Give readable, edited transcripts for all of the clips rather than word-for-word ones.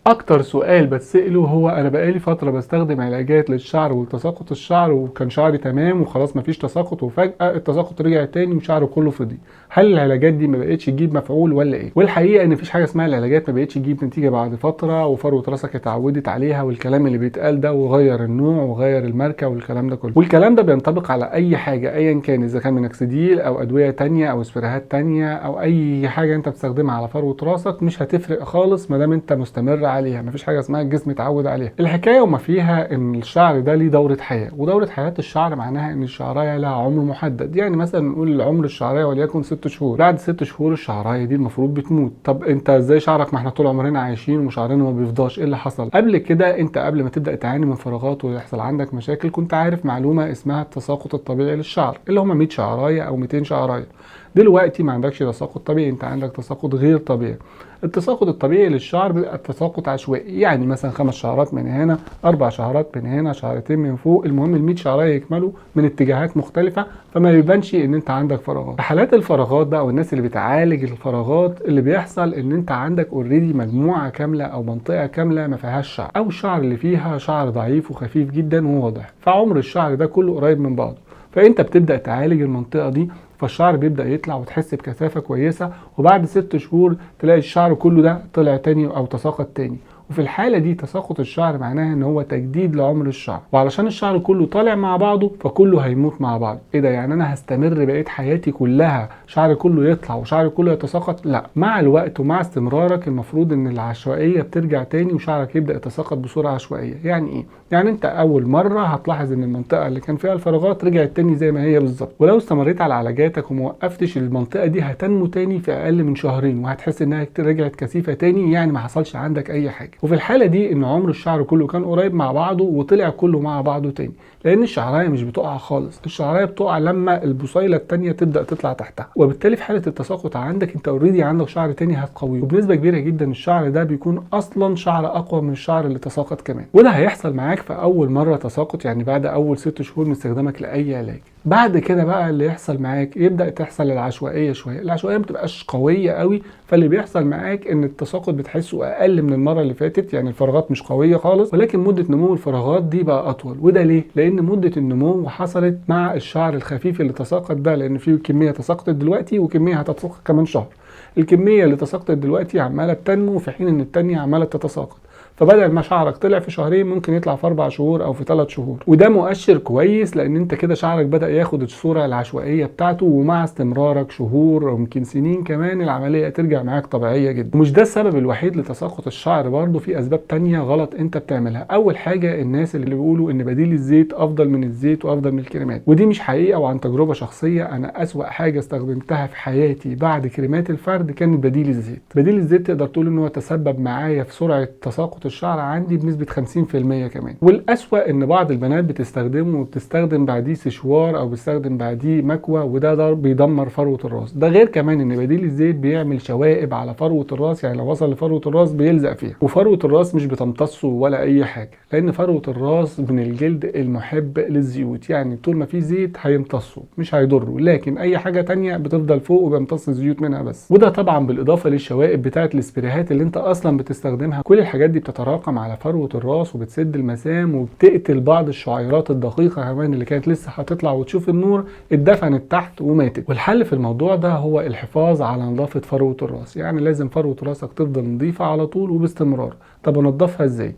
اكتر سؤال بتسأله هو انا بقالي فترة بستخدم علاجات للشعر ولتساقط الشعر وكان شعري تمام وخلاص مفيش تساقط، وفجأة التساقط رجع تاني وشعره كله فضي. هل العلاجات دي ما بقتش تجيب مفعول ولا ايه؟ والحقيقة ان مفيش حاجة اسمها العلاجات ما بقتش تجيب نتيجة بعد فترة وفروة راسك اتعودت عليها والكلام اللي بيتقال ده، وغير النوع وغير الماركة والكلام ده كله. والكلام ده بينطبق على اي حاجة ايا كان، اذا كان مينوكسيديل او ادوية تانية او سبرايات تانية او اي حاجة انت بتستخدمها على فروة راسك مش هتفرق خالص ما دام انت مستمر عليها. مفيش حاجه اسمها الجسم اتعود عليها. الحكايه وما فيها ان الشعر ده ليه دوره حياه، ودوره حياه الشعر معناها ان الشعرايه لها عمر محدد. يعني مثلا نقول عمر الشعرايه وليكن 6 شهور، بعد 6 شهور الشعرايه دي المفروض بتموت. طب انت ازاي شعرك؟ ما احنا طول عمرنا عايشين وشعرنا ما بيفضاش. ايه اللي حصل قبل كده؟ انت قبل ما تبدا تعاني من فراغات ويحصل عندك مشاكل كنت عارف معلومه اسمها التساقط الطبيعي للشعر، اللي هم 100 شعرايه او 200 شعرايه. دلوقتي ما عندكش تساقط طبيعي، انت عندك تساقط غير طبيعي. التساقط الطبيعي للشعر بيبقى تساقط عشوائي، يعني مثلا 5 شعرات من هنا، 4 شعرات من هنا، شعرتين من فوق، المهم ال100 شعرايه يكملوا من اتجاهات مختلفه فما يبانش ان انت عندك فراغات. في حالات الفراغات بقى والناس اللي بتعالج الفراغات، اللي بيحصل ان انت عندك اوريدي مجموعه كامله او منطقه كامله ما فيهاش شعر، او الشعر اللي فيها شعر ضعيف وخفيف جدا وواضح، فعمر الشعر ده كله قريب من بعضه. فانت بتبدا تعالج المنطقه دي، فالشعر بيبدأ يطلع وتحس بكثافة كويسة، وبعد 6 شهور تلاقي الشعر كله ده طلع تاني أو تساقط تاني. وفي الحالة دي تساقط الشعر معناها ان هو تجديد لعمر الشعر، وعلشان الشعر كله طالع مع بعضه فكله هيموت مع بعض. ايه ده؟ يعني انا هستمر بقية حياتي كلها شعري كله يطلع وشعري كله يتساقط؟ لا، مع الوقت ومع استمرارك المفروض ان العشوائية بترجع تاني وشعرك يبدأ يتساقط بصورة عشوائية. يعني ايه؟ يعني انت اول مرة هتلاحظ ان المنطقة اللي كان فيها الفراغات رجعت تاني زي ما هي بالظبط، ولو استمريت على علاجاتك وموقفتش المنطقة دي هتنمو تاني في اقل من شهرين، وهتحس انها رجعت كثيفة تاني، يعني ما حصلش عندك اي حاجة. وفي الحالة دي ان عمر الشعر كله كان قريب مع بعضه وطلع كله مع بعضه تاني، لان الشعرايه مش بتقع خالص، الشعرايه بتقع لما البصيله التانيه تبدا تطلع تحتها، وبالتالي في حاله التساقط عندك انت اوريدي عندك شعر تاني هتقويه، وبنسبه كبيره جدا الشعر ده بيكون اصلا شعر اقوى من الشعر اللي تساقط كمان. وده هيحصل معاك في اول مره تساقط، يعني بعد اول 6 شهور من استخدامك لاي علاج. بعد كده بقى اللي يحصل معاك يبدا تحصل العشوائيه شويه. العشوائيه ما بتبقاش قويه قوي، فاللي بيحصل معاك ان التساقط بتحسه اقل من المره اللي فاتت، يعني الفراغات مش قويه خالص، ولكن مده نمو الفراغات دي بقى اطول. وده ليه؟ لان مده النمو حصلت مع الشعر الخفيف اللي تساقط ده، لان فيه كميه تساقطت دلوقتي وكميه هتتساقط كمان شهر. الكميه اللي تساقطت دلوقتي عماله بتنمو في حين ان التانيه عماله تتساقط، فبدل ما شعرك طلع في شهرين ممكن يطلع في 4 شهور او في 3 شهور. وده مؤشر كويس لان انت كده شعرك بدأ ياخد الصورة العشوائية بتاعته، ومع استمرارك شهور او يمكن سنين كمان العملية ترجع معاك طبيعية جدا. ومش ده السبب الوحيد لتساقط الشعر، برضه في اسباب تانية غلط انت بتعملها. اول حاجة الناس اللي بيقولوا ان بديل الزيت افضل من الزيت وافضل من الكريمات، ودي مش حقيقة. وعن تجربة شخصية انا اسوأ حاجة استخدمتها في حياتي بعد كريمات الفرد كانت بديل الزيت. بديل الزيت تقدر تقول ان هو تسبب معايا في سرعة تساقط الشعر عندي بنسبة 50% كمان. والأسوأ ان بعض البنات بتستخدمه وبتستخدم بعديه سشوار او بتستخدم بعديه مكوى، وده بيدمر فروة الراس. ده غير كمان ان بديل الزيت بيعمل شوائب على فروة الراس، يعني لو وصل لفروة الراس بيلزق فيها، وفروة الراس مش بتمتصه ولا اي حاجة، لان فروة الراس من الجلد المحب للزيوت، يعني طول ما في زيت هيمتصه مش هيضره، لكن اي حاجة تانية بتفضل فوق وبيمتص الزيوت منها بس. وده طبعا بالاضافة للشوائب بتاعة الاسبريهات اللي انت اصلا بتستخدمها. كل الحاجات دي بتتراكم على فروة الراس وبتسد المسام وبتقتل بعض الشعيرات الدقيقة كمان اللي كانت لسه هتطلع وتشوف النور، اتدفنت تحت وماتت. والحل في الموضوع ده هو الحفاظ على نظافة فروة الراس، يعني لازم فروة راسك تفضل نظيفة على طول وباستمرار. طب انضفها ازاي؟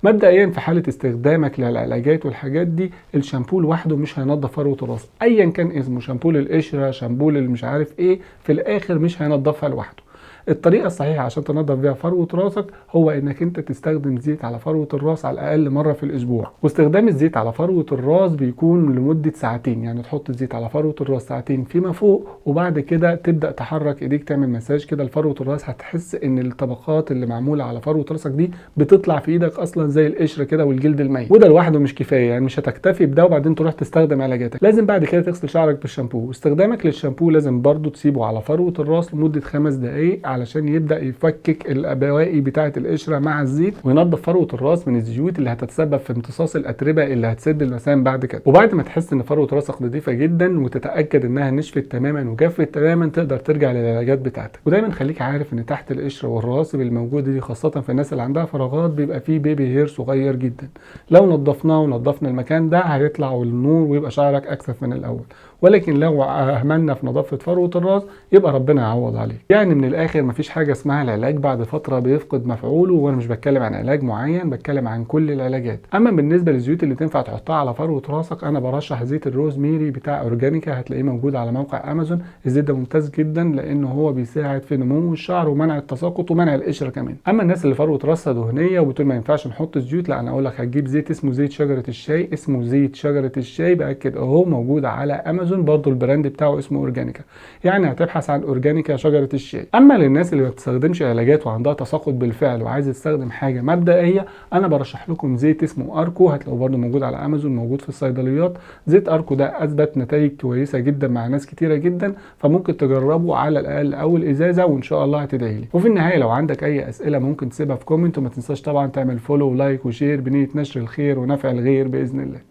مبدئيا في حاله استخدامك للعلاجات والحاجات دي، الشامبو لوحده مش هينضف فروه الراس ايا كان اسمه، شامبو للقشره، شامبو مش عارف ايه، في الاخر مش هينضفها لوحده. الطريقه الصحيحه عشان تنظف بيها فروه راسك هو انك انت تستخدم زيت على فروه الراس على الاقل مره في الاسبوع. واستخدام الزيت على فروه الراس بيكون لمده ساعتين، يعني تحط الزيت على فروه الراس ساعتين فيما فوق، وبعد كده تبدا تحرك ايديك تعمل مساج كده لفروه الراس. هتحس ان الطبقات اللي معموله على فروه راسك دي بتطلع في ايدك اصلا زي القشره كده والجلد الميت. وده لوحده مش كفايه، يعني مش هتكتفي بده وبعدين تروح تستخدم علاجاتك، لازم بعد كده تغسل شعرك بالشامبو. واستخدامك للشامبو لازم برضو تسيبه على فروه الراس لمده 5 دقائق علشان يبدا يفكك البواقي بتاعه القشره مع الزيت، وينظف فروه الراس من الزيوت اللي هتتسبب في امتصاص الاتربه اللي هتسد المسام بعد كده. وبعد ما تحس ان فروه راسك نظيفه جدا وتتاكد انها نشفت تماما وجفت تماما، تقدر ترجع للعلاجات بتاعتك. ودايما خليك عارف ان تحت القشره والرواسب الموجوده دي، خاصه في الناس اللي عندها فراغات، بيبقى فيه بيبي هير صغير جدا. لو نظفناه ونظفنا المكان ده هيطلع النور ويبقى شعرك اكثف من الاول. ولكن لو اهملنا في نظافه فروه الراس يبقى ربنا يعوض عليك. يعني من الاخر مفيش حاجه اسمها العلاج بعد فتره بيفقد مفعوله، وانا مش بتكلم عن علاج معين، بتكلم عن كل العلاجات. اما بالنسبه للزيوت اللي تنفع تحطها على فروه راسك، انا برشح زيت الروزميري بتاع اورجانيكا، هتلاقيه موجود على موقع امازون. الزيت ده ممتاز جدا لانه هو بيساعد في نمو الشعر ومنع التساقط ومنع القشره كمان. اما الناس اللي فروه راسها دهنيه وبتقول ما ينفعش نحط زيوت، لا انا اقول لك هتجيب زيت اسمه زيت شجره الشاي. اسمه زيت شجره الشاي، باكد اهو موجود على امازون، برضو البراند بتاعه اسمه اورجانيكا. يعني هتبحث عن اورجانيكا شجره الشاي. اما للناس اللي ما بتستخدمش علاجات وعندها تساقط بالفعل وعايزه تستخدم حاجه مبدئيه، انا برشح لكم زيت اسمه اركو، هتلاقوه برضو موجود على امازون، موجود في الصيدليات. زيت اركو ده اثبت نتائج كويسه جدا مع ناس كتيره جدا، فممكن تجربه على الاقل اول ازازه وان شاء الله هتدعي لي. وفي النهايه لو عندك اي اسئله ممكن تسيبها في كومنت، وما تنساش طبعا تعمل فولو ولايك وشير بنيه نشر الخير ونفع الغير باذن الله.